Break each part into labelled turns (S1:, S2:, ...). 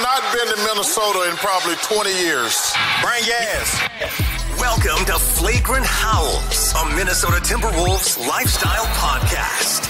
S1: not been to Minnesota in probably 20 years.
S2: Bring gas. Welcome to Flagrant Howls, a Minnesota Timberwolves lifestyle podcast.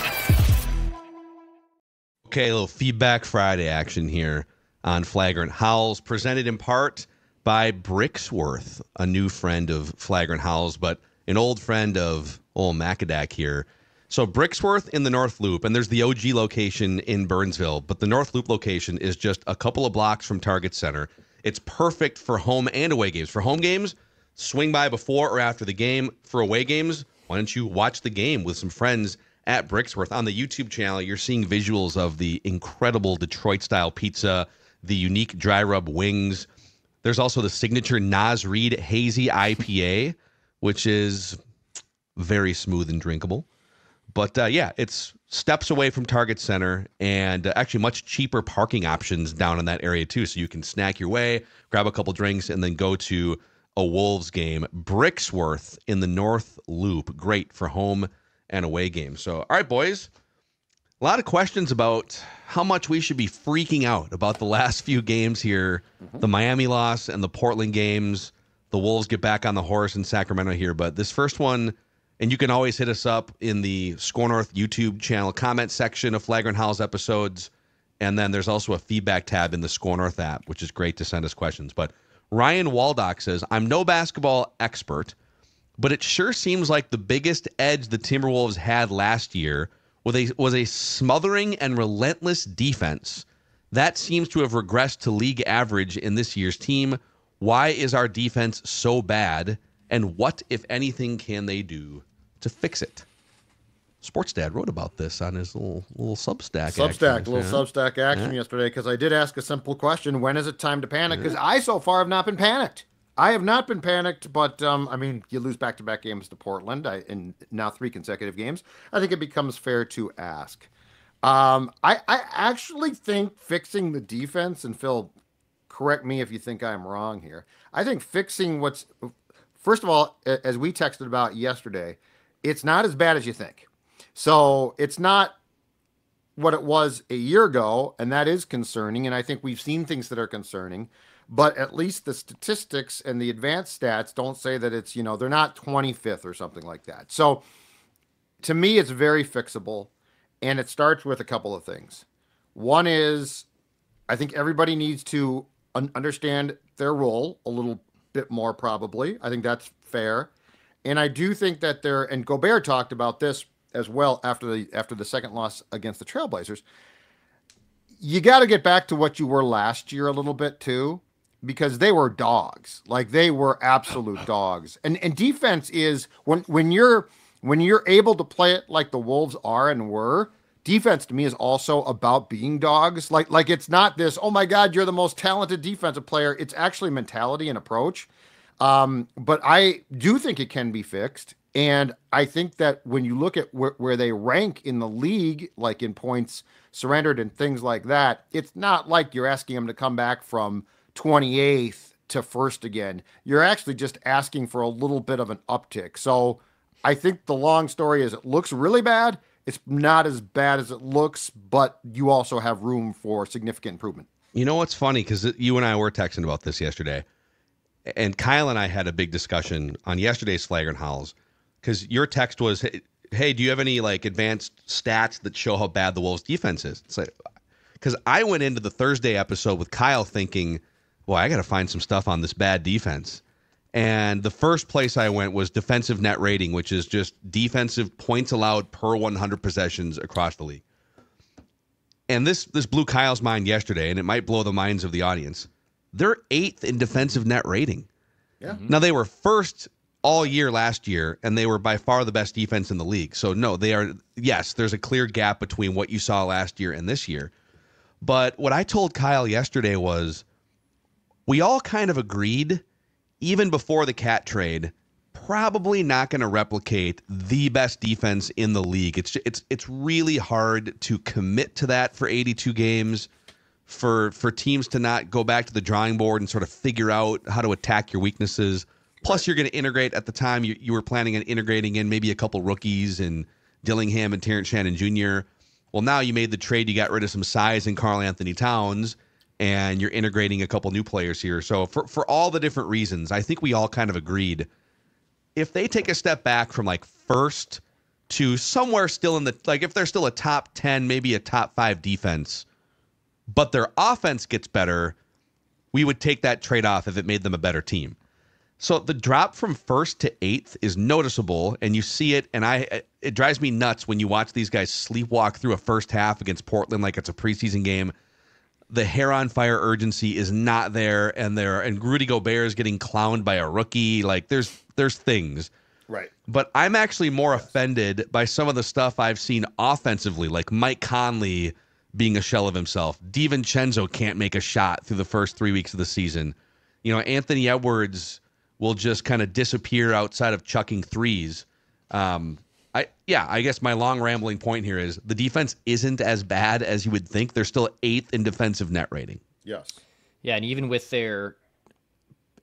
S3: Okay, a little Feedback Friday action here on Flagrant Howls, presented in part by Brixworth, a new friend of Flagrant Howls, but an old friend of old Macadac here. So Brixworth in the North Loop, and there's the OG location in Burnsville, but the North Loop location is just a couple of blocks from Target Center. It's perfect for home and away games. For home games, swing by before or after the game. For away games, why don't you watch the game with some friends at Brixworth? On the YouTube channel, you're seeing visuals of the incredible Detroit-style pizza, the unique dry rub wings. There's also the signature Nas Reed Hazy IPA, which is very smooth and drinkable. But yeah, it's steps away from Target Center, and actually much cheaper parking options down in that area too. So you can snack your way, grab a couple drinks, and then go to a Wolves game. Brixworth in the North Loop, great for home and away games. So, all right, boys, a lot of questions about how much we should be freaking out about the last few games here. The Miami loss and the Portland games. The Wolves get back on the horse in Sacramento here. But this first one, and you can always hit us up in the SKOR North YouTube channel comment section of Flagrant Howls episodes. And then there's also a feedback tab in the SKOR North app, which is great to send us questions. But Ryan Waldock says, I'm no basketball expert, but it sure seems like the biggest edge the Timberwolves had last year was a smothering and relentless defense. That seems to have regressed to league average in this year's team. Why is our defense so bad? And what, if anything, can they do to fix it? Sports Dad wrote about this on his little Substack.
S4: Substack action yesterday, because I did ask a simple question: when is it time to panic? Because I so far have not been panicked. I have not been panicked, but I mean, you lose back-to-back games to Portland, and now 3 consecutive games. I think it becomes fair to ask. I actually think fixing the defense, and Phil, correct me if you think I'm wrong here. I think fixing first of all, as we texted about yesterday, it's not as bad as you think. So it's not what it was a year ago, and that is concerning. And I think we've seen things that are concerning. But at least the statistics and the advanced stats don't say that it's, they're not 25th or something like that. So to me, it's very fixable. And it starts with a couple of things. One is, I think everybody needs to understand their role a little bit more, probably. I think that's fair. And I do think that and Gobert talked about this as well after the second loss against the Trailblazers. You got to get back to what you were last year a little bit too, because they were dogs. Like, they were absolute dogs. And defense is when you're able to play it like the Wolves are and were, defense to me is also about being dogs. Like it's not this, oh my God, you're the most talented defensive player. It's actually mentality and approach. But I do think it can be fixed. And I think that when you look at where they rank in the league, like in points surrendered and things like that, it's not like you're asking them to come back from 28th to first again. You're actually just asking for a little bit of an uptick. So I think the long story is, it looks really bad. It's not as bad as it looks, but you also have room for significant improvement.
S3: You know what's funny? Because you and I were texting about this yesterday, and Kyle and I had a big discussion on yesterday's Flagrant Howls, because your text was, hey, do you have any advanced stats that show how bad the Wolves defense is? It's like, because I went into the Thursday episode with Kyle thinking, well, I got to find some stuff on this bad defense. And the first place I went was defensive net rating, which is just defensive points allowed per 100 possessions across the league. And this blew Kyle's mind yesterday, and it might blow the minds of the audience. They're 8th in defensive net rating.
S4: Yeah.
S3: Now, they were first all year last year, and they were by far the best defense in the league. So, no, they are, yes, there's a clear gap between what you saw last year and this year. But what I told Kyle yesterday was, we all kind of agreed, even before the Cat trade, probably not going to replicate the best defense in the league. It's really hard to commit to that for 82 games, for teams to not go back to the drawing board and sort of figure out how to attack your weaknesses. Plus, you're going to integrate, at the time, you were planning on integrating in maybe a couple rookies and Dillingham and Terrence Shannon Jr. Well, now you made the trade, you got rid of some size in Karl Anthony Towns, and you're integrating a couple new players here. So for all the different reasons, I think we all kind of agreed if they take a step back from like first to somewhere still in the, like if they're still a top 10, maybe a top 5 defense, but their offense gets better, we would take that trade-off if it made them a better team. So the drop from first to 8th is noticeable, and you see it, and it drives me nuts when you watch these guys sleepwalk through a first half against Portland like it's a preseason game. The hair on fire urgency is not there, and Rudy Gobert is getting clowned by a rookie. Like there's things.
S4: Right.
S3: But I'm actually more offended by some of the stuff I've seen offensively, like Mike Conley being a shell of himself. DiVincenzo can't make a shot through the first 3 weeks of the season. You know, Anthony Edwards will just kind of disappear outside of chucking threes. I guess my long rambling point here is the defense isn't as bad as you would think. They're still 8th in defensive net rating.
S4: Yes.
S5: Yeah, and even with their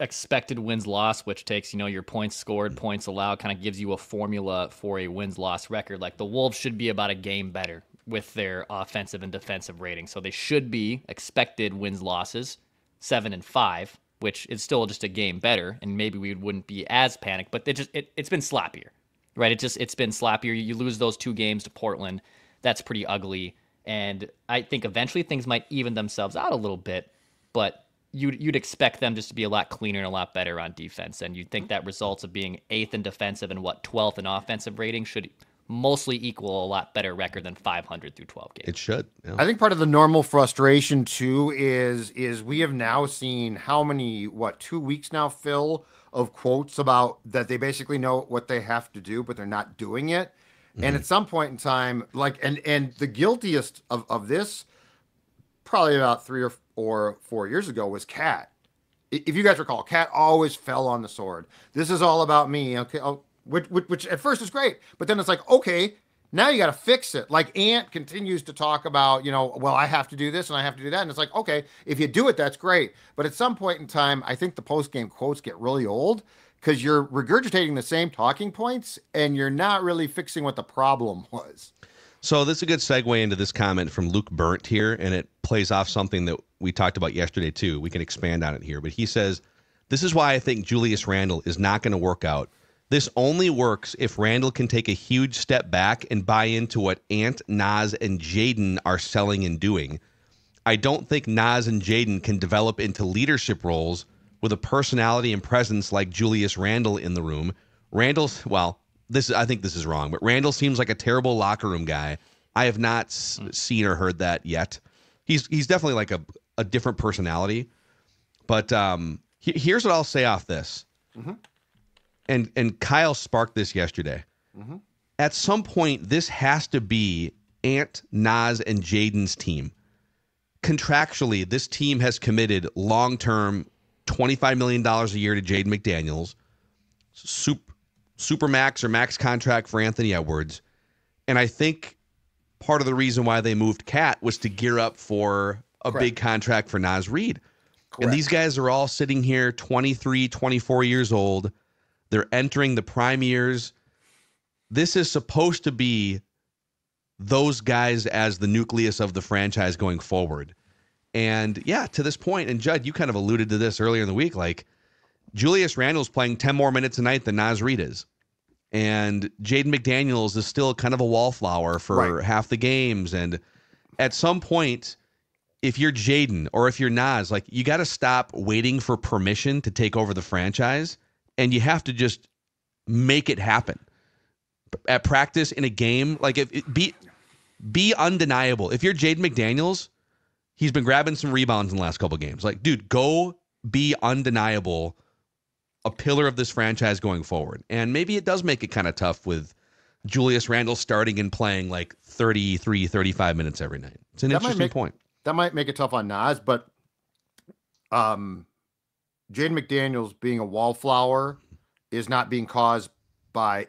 S5: expected wins-loss, which takes, your points scored, points allowed, kind of gives you a formula for a wins-loss record. Like the Wolves should be about a game better with their offensive and defensive rating. So they should be expected wins-losses 7 and 5, which is still just a game better, and maybe we wouldn't be as panicked, but it's been sloppier. Right, it's been sloppier. You lose those 2 games to Portland. That's pretty ugly. And I think eventually things might even themselves out a little bit, but you'd expect them just to be a lot cleaner and a lot better on defense. And you'd think that results of being 8th in defensive and 12th in offensive rating should mostly equal a lot better record than 500 through 12 games.
S3: It should. Yeah.
S4: I think part of the normal frustration too is we have now seen how many 2 weeks now, Phil, of quotes about that they basically know what they have to do, but they're not doing it. Mm-hmm. And at some point in time, and the guiltiest of this, probably about 3 or 4 years ago, was Cat. If you guys recall, Cat always fell on the sword. This is all about me. Okay. Which at first is great, but then it's like, okay, now you got to fix it. Like Ant continues to talk about, well, I have to do this and I have to do that. And it's like, okay, if you do it, that's great. But at some point in time, I think the post-game quotes get really old because you're regurgitating the same talking points and you're not really fixing what the problem was.
S3: So this is a good segue into this comment from Luke Burnt here, and it plays off something that we talked about yesterday too. We can expand on it here. But he says, this is why I think Julius Randle is not going to work out. This only works if Randle can take a huge step back and buy into what Ant, Naz, and Jaden are selling and doing. I don't think Naz and Jaden can develop into leadership roles with a personality and presence like Julius Randle in the room. I think this is wrong, but Randle seems like a terrible locker room guy. I have not seen or heard that yet. He's definitely like a different personality. But here's what I'll say off this. Mm-hmm. And Kyle sparked this yesterday. Mm-hmm. At some point, this has to be Ant, Naz, and Jaden's team. Contractually, this team has committed long-term $25 million a year to Jaden McDaniels, super max or max contract for Anthony Edwards. And I think part of the reason why they moved Cat was to gear up for a big contract for Naz Reid. Correct. And these guys are all sitting here 23, 24 years old. They're entering the prime years. This is supposed to be those guys as the nucleus of the franchise going forward. And yeah, to this point, and Judd, you kind of alluded to this earlier in the week, like Julius Randle's playing 10 more minutes a night than Naz Reid is. And Jaden McDaniels is still kind of a wallflower for half the games. And at some point, if you're Jaden or if you're Naz, like you got to stop waiting for permission to take over the franchise. And you have to just make it happen at practice in a game. Like be undeniable. If you're Jaden McDaniels, he's been grabbing some rebounds in the last couple of games. Like, dude, go be undeniable, a pillar of this franchise going forward. And maybe it does make it kind of tough with Julius Randle starting and playing like 33, 35 minutes every night. It's an interesting point.
S4: That might make it tough on Naz, but Jaden McDaniels being a wallflower is not being caused by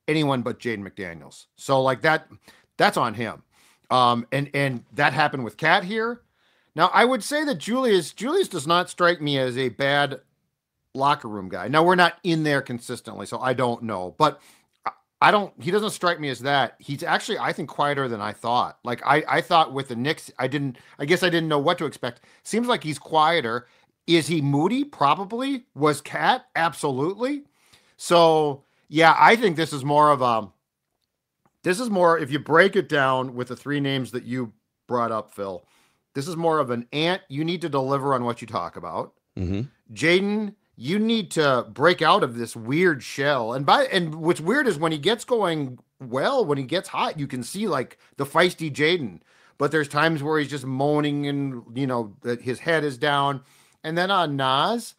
S4: anyone but Jaden McDaniels. So like that's on him. And that happened with Cat here. Now I would say that Julius does not strike me as a bad locker room guy. Now we're not in there consistently, so I don't know, but He doesn't strike me as that. He's actually, I think, quieter than I thought. Like I thought with the Knicks, I guess I didn't know what to expect. Seems like he's quieter. Is he moody? Probably. Was Cat? Absolutely. So yeah, I think this is more, if you break it down with the three names that you brought up, Phil, this is more of an Ant. You need to deliver on what you talk about.
S3: Mm-hmm.
S4: Jaden, you need to break out of this weird shell. And what's weird is when he gets going well, when he gets hot, you can see like the feisty Jaden. But there's times where he's just moaning and, that his head is down. And then on Naz,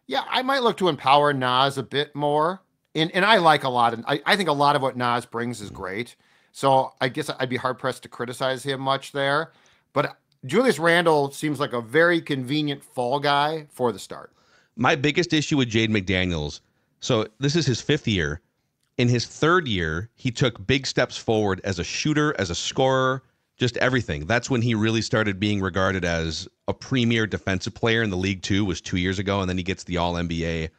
S4: yeah, I might look to empower Naz a bit more. And I like a lot. And I think a lot of what Naz brings is great. So I guess I'd be hard-pressed to criticize him much there. But Julius Randle seems like a very convenient fall guy for the start.
S3: My biggest issue with Jaden McDaniels, so this is his 5th year. In his 3rd year, he took big steps forward as a shooter, as a scorer, just everything. That's when he really started being regarded as a premier defensive player in the league too, was 2 years ago, and then he gets the All-NBA,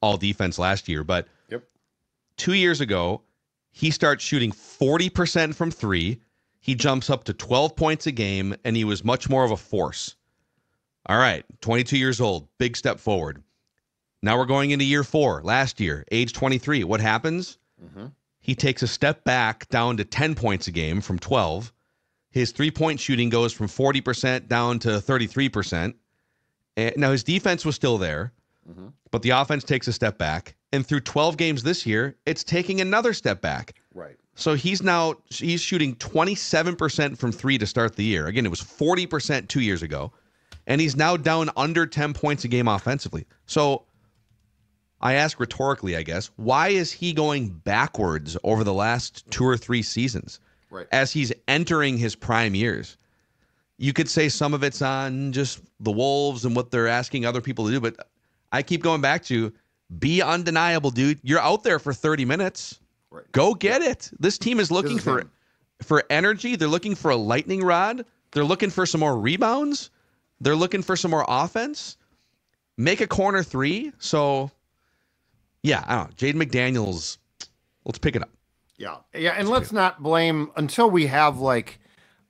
S3: All-Defense last year. But 2 years ago, he starts shooting 40% from 3. He jumps up to 12 points a game, and he was much more of a force. All right, 22 years old, big step forward. Now we're going into year 4, last year, age 23. What happens?
S4: Mm-hmm.
S3: He takes a step back down to 10 points a game from 12. His three-point shooting goes from 40% down to 33%. And now his defense was still there, but the offense takes a step back. And through 12 games this year, it's taking another step back.
S4: Right.
S3: So he's shooting 27% from 3 to start the year. Again, it was 40% 2 years ago. And he's now down under 10 points a game offensively. So I ask rhetorically, I guess, why is he going backwards over the last 2 or 3 seasons as he's entering his prime years? You could say some of it's on just the Wolves and what they're asking other people to do, but I keep going back to be undeniable, dude. You're out there for 30 minutes.
S4: Right.
S3: Go get it. This team is looking for energy. They're looking for a lightning rod. They're looking for some more rebounds. They're looking for some more offense. Make a corner 3. So, yeah, I don't know. Jaden McDaniels, let's pick it up.
S4: Yeah. And let's not blame, until we have like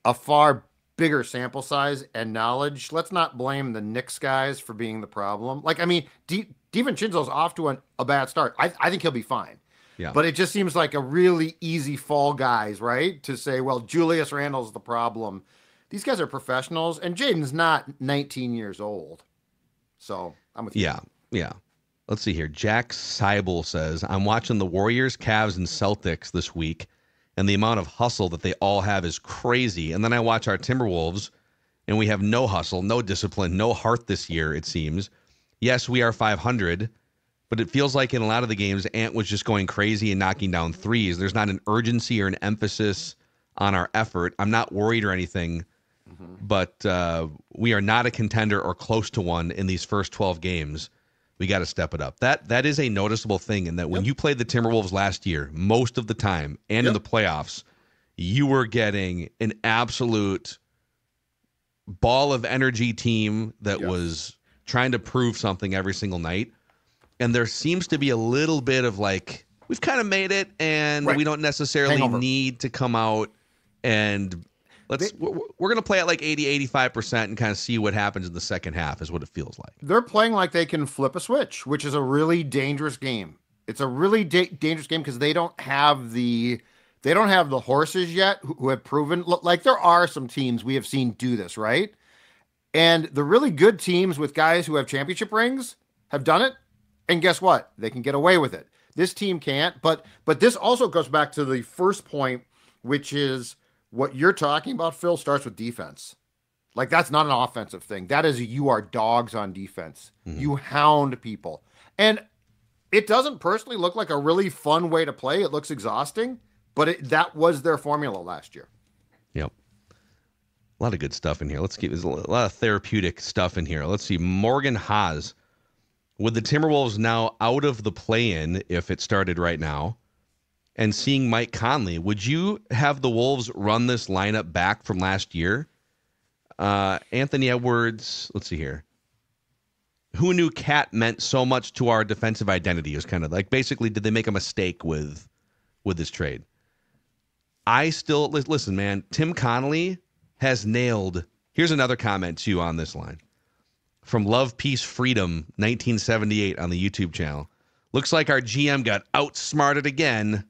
S4: a far bigger sample size and knowledge, let's not blame the Knicks guys for being the problem. Like, I mean, DiVincenzo's off to a bad start. I think he'll be fine.
S3: Yeah.
S4: But it just seems like a really easy fall guys, right? To say, well, Julius Randle's the problem. These guys are professionals, and Jaden's not 19 years old. So I'm with you.
S3: Yeah. Let's see here. Jack Seibel says, I'm watching the Warriors, Cavs, and Celtics this week, and the amount of hustle that they all have is crazy. And then I watch our Timberwolves, and we have no hustle, no discipline, no heart this year, it seems. Yes, we are 500, but it feels like in a lot of the games, Ant was just going crazy and knocking down threes. There's not an urgency or an emphasis on our effort. I'm not worried or anything, but we are not a contender or close to one in these first 12 games. We got to step it up. That is a noticeable thing, in that when you played the Timberwolves last year, most of the time, and in the playoffs, you were getting an absolute ball of energy team that was trying to prove something every single night. And there seems to be a little bit of like, we've kind of made it, and we don't necessarily need to come out and we're going to play at like 80-85% and kind of see what happens in the second half is what it feels like.
S4: They're playing like they can flip a switch, which is a really dangerous game. It's a really dangerous game because they don't have the horses yet who have proven, like there are some teams we have seen do this, right? And the really good teams with guys who have championship rings have done it. And guess what? They can get away with it. This team can't. But this also goes back to the first point, which is what you're talking about, Phil, starts with defense. Like, that's not an offensive thing. That is, you are dogs on defense. You hound people. And it doesn't personally look like a really fun way to play. It looks exhausting, but that was their formula last year.
S3: Yep. A lot of good stuff in here. There's a lot of therapeutic stuff in here. Let's see. Morgan Haas. With the Timberwolves now out of the play-in, if it started right now, and seeing Mike Conley, would you have the Wolves run this lineup back from last year? Anthony Edwards, let's see here. Who knew Cat meant so much to our defensive identity? It was kind of like, basically, did they make a mistake with with this trade. I still listen, man. Tim Connolly has nailed. Here's another comment to you on this line from Love, Peace, Freedom 1978 on the YouTube channel. Looks like our GM got outsmarted again.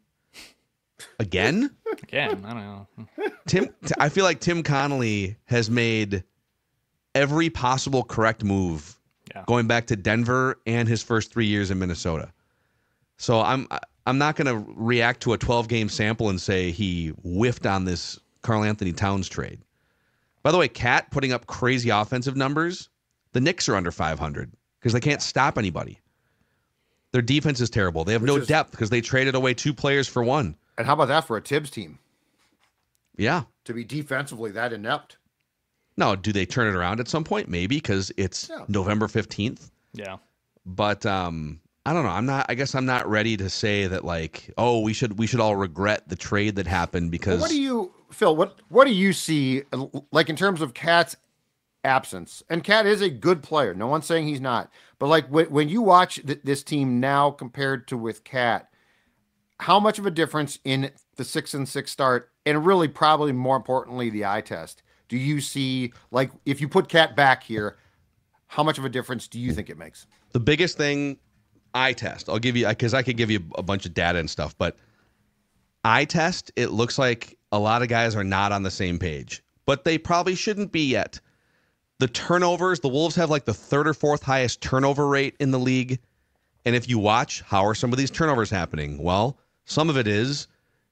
S3: Again?
S5: Again, I don't know.
S3: I feel like Tim Connolly has made every possible correct move going back to Denver and his first 3 years in Minnesota. So I'm not going to react to a 12-game sample and say he whiffed on this Karl-Anthony Towns trade. By the way, Cat putting up crazy offensive numbers. The Knicks are under 500 because they can't stop anybody. Their defense is terrible. They have no depth because they traded away 2 players for 1.
S4: And how about that for a Tibbs team?
S3: Yeah.
S4: To be defensively that inept.
S3: No, do they turn it around at some point? Maybe because it's November 15th.
S5: Yeah.
S3: But I don't know. I guess I'm not ready to say that like, oh, we should all regret the trade that happened because.
S4: Well, what do you, Phil? What do you see like in terms of Cat's absence? And Cat is a good player. No one's saying he's not. But like when you watch this team now compared to with Cat, how much of a difference in the 6-6 start, and really probably more importantly the eye test, do you see? Like if you put Cat back here, how much of a difference do you think it makes?
S3: The biggest thing, eye test. I'll give you, because I could give you a bunch of data and stuff, but eye test, it looks like a lot of guys are not on the same page, but they probably shouldn't be yet. The turnovers, the Wolves have like the 3rd or 4th highest turnover rate in the league. And if you watch, how are some of these turnovers happening? Well, some of it is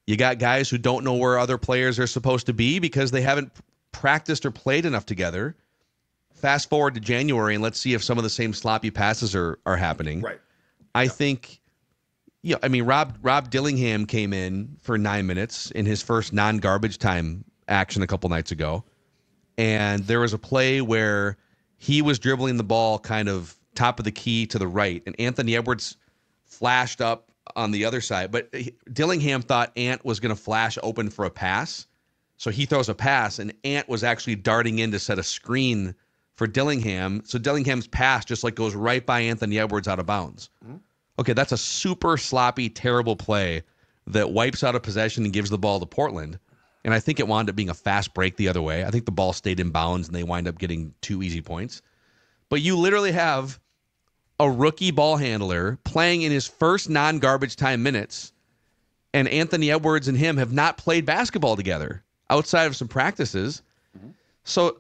S3: you got guys who don't know where other players are supposed to be because they haven't practiced or played enough together. Fast forward to January and let's see if some of the same sloppy passes are happening.
S4: Right.
S3: I think, I mean, Rob Dillingham came in for 9 minutes in his first non-garbage time action a couple nights ago. And there was a play where he was dribbling the ball kind of top of the key to the right, and Anthony Edwards flashed up on the other side. But Dillingham thought Ant was going to flash open for a pass, so he throws a pass, and Ant was actually darting in to set a screen for Dillingham. So Dillingham's pass just like goes right by Anthony Edwards out of bounds. Mm-hmm. Okay, that's a super sloppy, terrible play that wipes out a possession and gives the ball to Portland. And I think it wound up being a fast break the other way. I think the ball stayed in bounds and they wind up getting 2 easy points. But you literally have a rookie ball handler playing in his first non-garbage time minutes, and Anthony Edwards and him have not played basketball together outside of some practices. Mm-hmm. So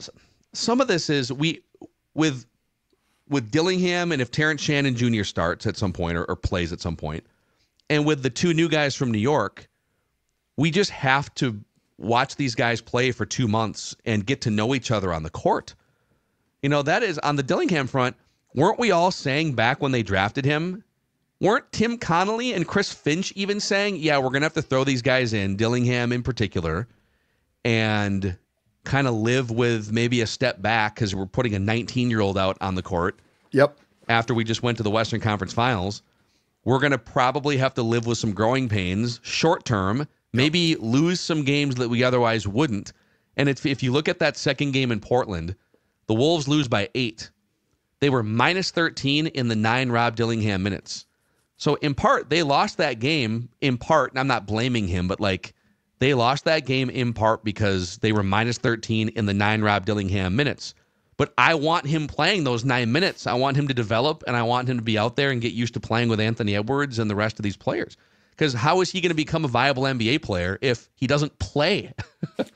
S3: some of this is with Dillingham, and if Terrence Shannon Jr. starts at some point or plays at some point, and with the 2 new guys from New York, we just have to watch these guys play for 2 months and get to know each other on the court. You know, that is on the Dillingham front. Weren't we all saying back when they drafted him, weren't Tim Connolly and Chris Finch even saying, yeah, we're going to have to throw these guys in, Dillingham in particular, and kind of live with maybe a step back because we're putting a 19-year-old out on the court.
S4: Yep.
S3: After we just went to the Western Conference Finals, we're going to probably have to live with some growing pains short term, maybe lose some games that we otherwise wouldn't. And if you look at that second game in Portland, the Wolves lose by 8. They were minus 13 in the 9 Rob Dillingham minutes. So in part, they lost that game in part, and I'm not blaming him, but like they lost that game in part because they were minus 13 in the 9 Rob Dillingham minutes. But I want him playing those 9 minutes. I want him to develop, and I want him to be out there and get used to playing with Anthony Edwards and the rest of these players. Because how is he going to become a viable NBA player if he doesn't play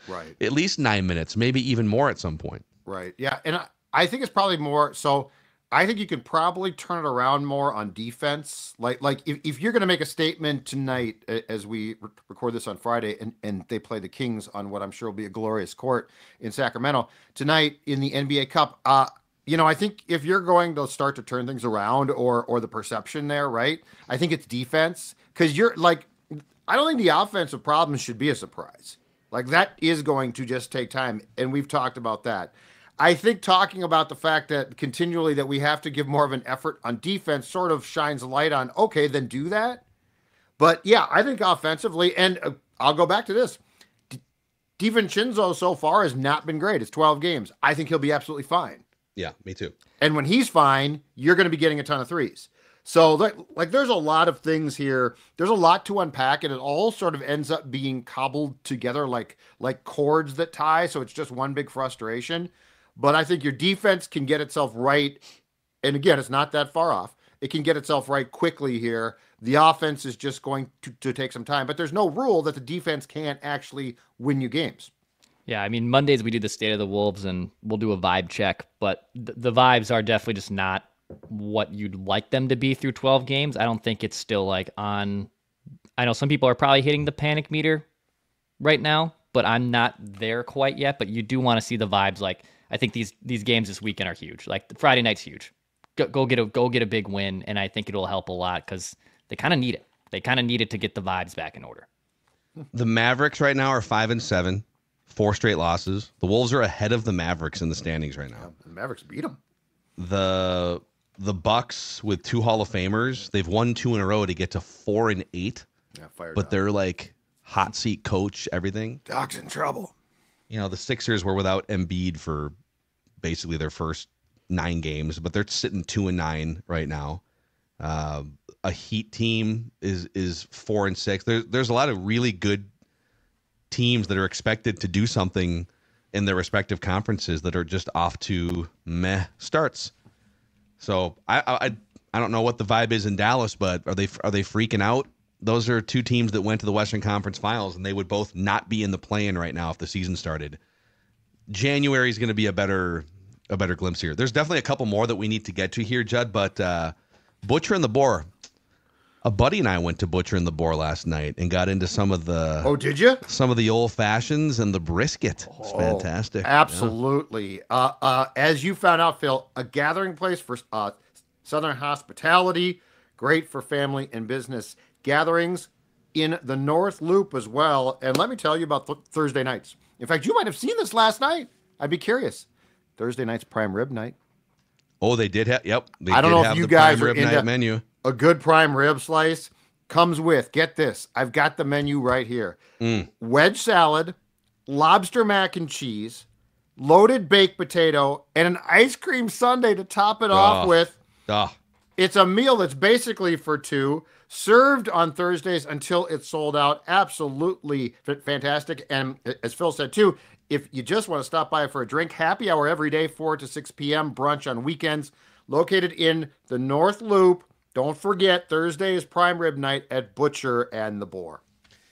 S4: right
S3: at least 9 minutes, maybe even more at some point?
S4: Right. Yeah. And I think it's probably more. So I think you can probably turn it around more on defense. Like if you're going to make a statement tonight, as we record this on Friday, and they play the Kings on what I'm sure will be a glorious court in Sacramento tonight in the NBA Cup. I think if you're going to start to turn things around or the perception there, right? I think it's defense. Because you're like, I don't think the offensive problems should be a surprise. Like that is going to just take time. And we've talked about that. I think talking about the fact that continually that we have to give more of an effort on defense sort of shines a light on, okay, then do that. But yeah, I think offensively, and I'll go back to this. DiVincenzo so far has not been great. It's 12 games. I think he'll be absolutely fine.
S3: Yeah, me too.
S4: And when he's fine, you're going to be getting a ton of threes. So like there's a lot of things here. There's a lot to unpack, and it all sort of ends up being cobbled together like chords that tie. So it's just one big frustration. But I think your defense can get itself right. And again, it's not that far off. It can get itself right quickly here. The offense is just going to take some time, but there's no rule that the defense can't actually win you games.
S5: Yeah, I mean, Mondays we do the State of the Wolves, and we'll do a vibe check, but the vibes are definitely just not what you'd like them to be through 12 games. I don't think it's still like on. I know some people are probably hitting the panic meter right now, but I'm not there quite yet. But you do want to see the vibes. Like, I think these games this weekend are huge. Like, Friday night's huge. Go get a big win, and I think it'll help a lot because they kind of need it. They kind of need it to get the vibes back in order.
S3: The Mavericks right now are 5-7, 4 straight losses. The Wolves are ahead of the Mavericks in the standings right now.
S4: Yeah, the Mavericks beat them.
S3: The Bucks with 2 Hall of Famers, they've won 2 in a row to get to 4-8.
S4: Yeah, fired
S3: but
S4: up.
S3: they're like hot seat coach, everything.
S4: Doc's in trouble.
S3: You know, the Sixers were without Embiid for basically their first 9 games, but they're sitting 2-9 right now. A Heat team is 4-6. There's a lot of really good teams that are expected to do something in their respective conferences that are just off to meh starts. So I don't know what the vibe is in Dallas, but are they freaking out? Those are 2 teams that went to the Western Conference Finals, and they would both not be in the play-in right now if the season started. January is going to be a better glimpse here. There's definitely a couple more that we need to get to here, Judd, but Butcher and the Boar. A buddy and I went to Butcher and the Boar last night and got into some of the
S4: did you?
S3: Some of the old fashions and the brisket. It's fantastic.
S4: Absolutely. Yeah. As you found out, Phil, a gathering place for Southern hospitality, great for family and business gatherings in the North Loop as well. And let me tell you about Thursday nights. In fact, you might have seen this last night. I'd be curious. Thursday night's prime rib night.
S3: Oh, they did have. Yep, they
S4: I don't
S3: did
S4: know
S3: have
S4: if you
S3: the
S4: guys
S3: prime
S4: are
S3: rib night
S4: into
S3: menu.
S4: A good prime rib slice comes with, get this, I've got the menu right here. Wedge salad, lobster mac and cheese, loaded baked potato, and an ice cream sundae to top it off with. It's a meal that's basically for 2, served on Thursdays until it's sold out. Absolutely fantastic. And as Phil said too, if you just want to stop by for a drink, happy hour every day, 4 to 6 p.m., brunch on weekends, located in the North Loop. Don't forget, Thursday is prime rib night at Butcher and the Boar.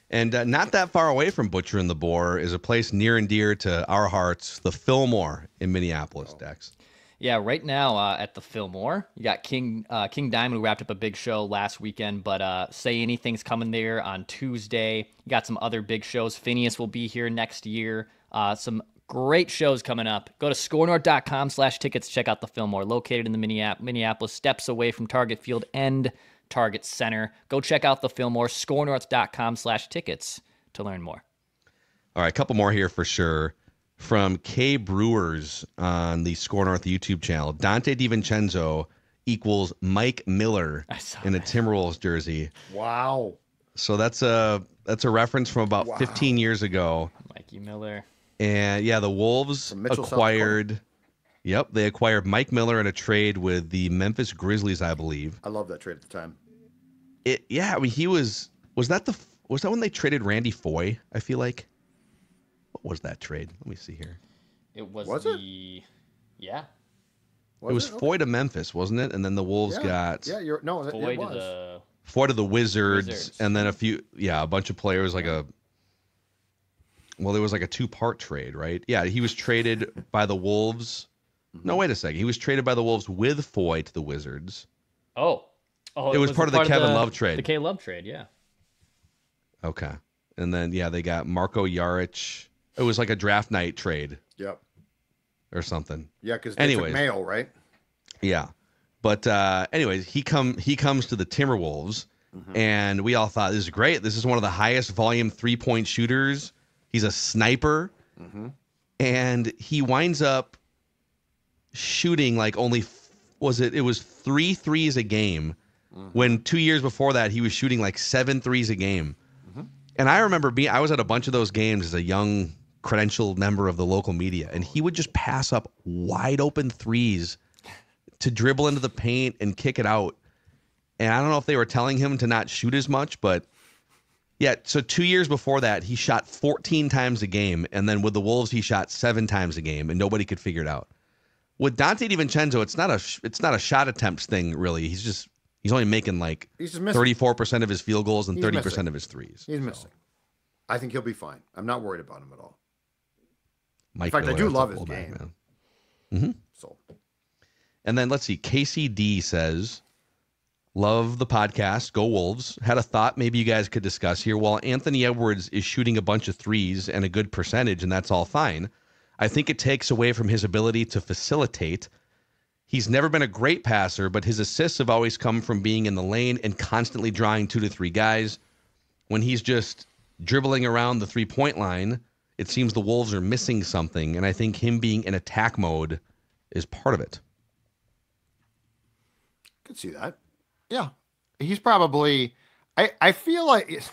S3: And not that far away from Butcher and the Boar is a place near and dear to our hearts, the Fillmore in Minneapolis, Dex.
S5: Yeah, right now at the Fillmore, you got King Diamond, who wrapped up a big show last weekend, but Say Anything's coming there on Tuesday. You got some other big shows. Phineas will be here next year. Some great shows coming up. Go to scorenorth.com/tickets. Check out the Fillmore, located in the Minneapolis, steps away from Target Field and Target Center. Go check out the Fillmore, scorenorth.com/tickets to learn more.
S3: All right, a couple more here for sure. From K Brewers on the SKOR North YouTube channel, Dante DiVincenzo equals Mike Miller in a Timberwolves jersey.
S4: Wow.
S3: So that's a reference from about 15 years ago.
S5: Mikey Miller.
S3: And yeah, the Wolves acquired. Yep, they acquired Mike Miller in a trade with the Memphis Grizzlies, I believe.
S4: I love that trade at the time.
S3: I mean, he was that when they traded Randy Foye? I feel like. What was that trade? Let me see here.
S5: It was yeah.
S3: It was Foye to Memphis, wasn't it? And then the Wolves got
S5: Foye
S3: to the Wizards, and then a bunch of players there was like a 2-part trade, right? Yeah, he was traded by the Wolves. No, wait a second. He was traded by the Wolves with Foye to the Wizards.
S5: Oh,
S3: it was part of the Kevin Love trade.
S5: The K Love trade, yeah.
S3: Okay. And then, they got Marko Jaric. It was like a draft night trade.
S4: Yep.
S3: Or something.
S4: Yeah, because they took Mayo, right?
S3: Yeah. But anyways, he comes to the Timberwolves, and we all thought, this is great. This is one of the highest volume 3-point shooters. He's a sniper. And he winds up shooting like only, it was 3 threes a game, when 2 years before that, he was shooting like 7 threes a game. And I remember I was at a bunch of those games as a young credentialed member of the local media, and he would just pass up wide open threes to dribble into the paint and kick it out. And I don't know if they were telling him to not shoot as much, but yeah. So 2 years before that, he shot 14 times a game. And then with the Wolves, he shot 7 times a game, and nobody could figure it out. With Dante DiVincenzo, it's not a shot attempts thing, really. He's only making like 34% of his field goals and 30% of his threes.
S4: He's missing. I think he'll be fine. I'm not worried about him at all.
S3: Mike
S4: In fact,
S3: Miller,
S4: I do love his game. So,
S3: and then let's see. KCD says, love the podcast. Go Wolves. Had a thought maybe you guys could discuss here. While Anthony Edwards is shooting a bunch of threes and a good percentage, and that's all fine, I think it takes away from his ability to facilitate. He's never been a great passer, but his assists have always come from being in the lane and constantly drawing 2 to 3 guys. When he's just dribbling around the 3-point line, it seems the Wolves are missing something, and I think him being in attack mode is part of it.
S4: Could see that. Yeah. He's probably, I feel like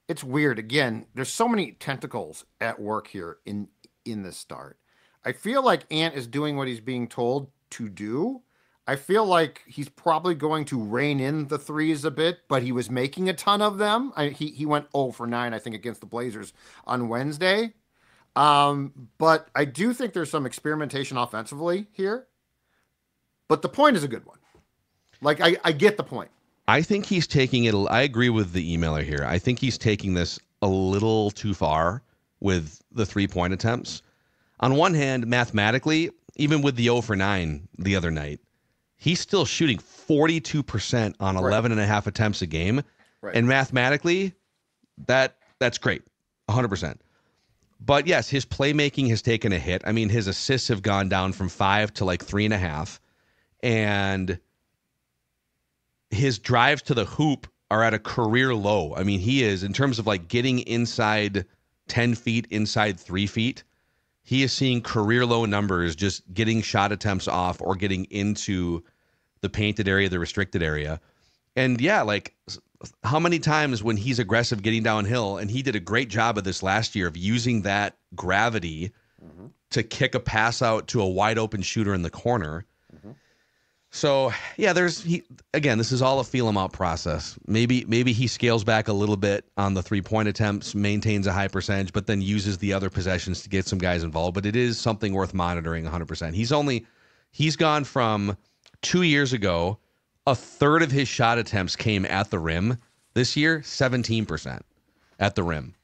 S4: it's weird. Again, there's so many tentacles at work here in this start. I feel like Ant is doing what he's being told to do. I feel like he's probably going to rein in the threes a bit, but he was making a ton of them. He went 0 for 9, I think, against the Blazers on Wednesday. But I do think there's some experimentation offensively here. But the point is a good one. Like, I get the point.
S3: I think he's taking it. I agree with the emailer here. I think he's taking this a little too far with the 3-point attempts. On one hand, mathematically, even with the 0 for 9 the other night, he's still shooting 42% on 11.5 attempts a game.
S4: Right.
S3: And mathematically, that's great, 100%. But yes, his playmaking has taken a hit. I mean, his assists have gone down from 5 to like 3.5. And his drives to the hoop are at a career low. I mean, he is, in terms of like getting inside 10 feet, inside 3 feet, he is seeing career low numbers just getting shot attempts off or getting into the painted area, the restricted area. And yeah, like how many times when he's aggressive getting downhill, and he did a great job of this last year of using that gravity to kick a pass out to a wide open shooter in the corner. So yeah, this is all a feel him out process. Maybe he scales back a little bit on the 3-point attempts, maintains a high percentage, but then uses the other possessions to get some guys involved. But it is something worth monitoring 100%. He's gone from 2 years ago, a third of his shot attempts came at the rim. This year, 17% at the rim.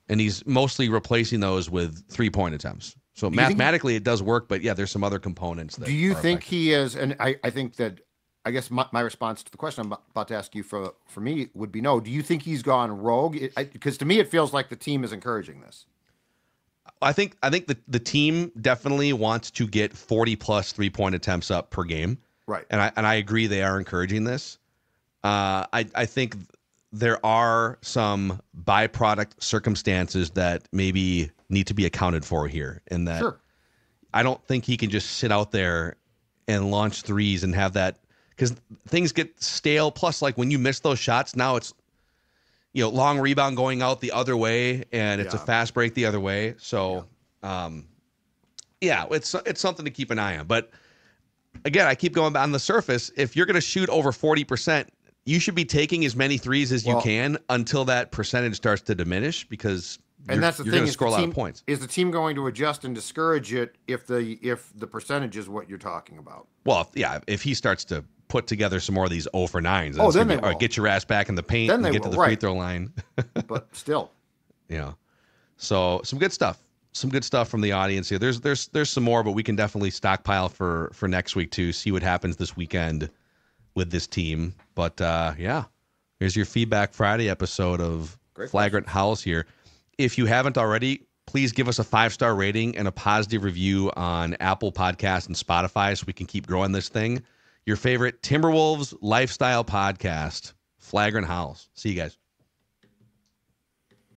S3: And he's mostly replacing those with 3-point attempts. So mathematically it does work, but yeah, there's some other components.
S4: Do you think he is, and I think that, I guess my response to the question I'm about to ask you for me would be no. Do you think he's gone rogue? Because to me, it feels like the team is encouraging this.
S3: I think the team definitely wants to get 40 plus 3-point attempts up per game.
S4: Right.
S3: And I agree they are encouraging this. I think there are some byproduct circumstances that maybe need to be accounted for here, in that I don't think he can just sit out there and launch threes and have that, because things get stale. Plus, like when you miss those shots, now it's, long rebound going out the other way, and it's a fast break the other way. So, it's something to keep an eye on. But again, I keep going on the surface. If you're going to shoot over 40%, you should be taking as many threes as you can until that percentage starts to diminish, because
S4: that's the thing,
S3: going to score a lot of points.
S4: Is the team going to adjust and discourage it if the percentage is what you're talking about?
S3: Well, yeah, if he starts to put together some more of these 0 for 9s,
S4: then they will.
S3: Get your ass back in the paint and get to the free throw line.
S4: But still.
S3: So some good stuff. Some good stuff from the audience here. There's some more, but we can definitely stockpile for next week to see what happens this weekend with this team. But here's your Feedback Friday episode of Flagrant Howls here. If you haven't already, please give us a 5-star rating and a positive review on Apple Podcasts and Spotify so we can keep growing this thing. Your favorite Timberwolves lifestyle podcast, Flagrant Howls. See you guys.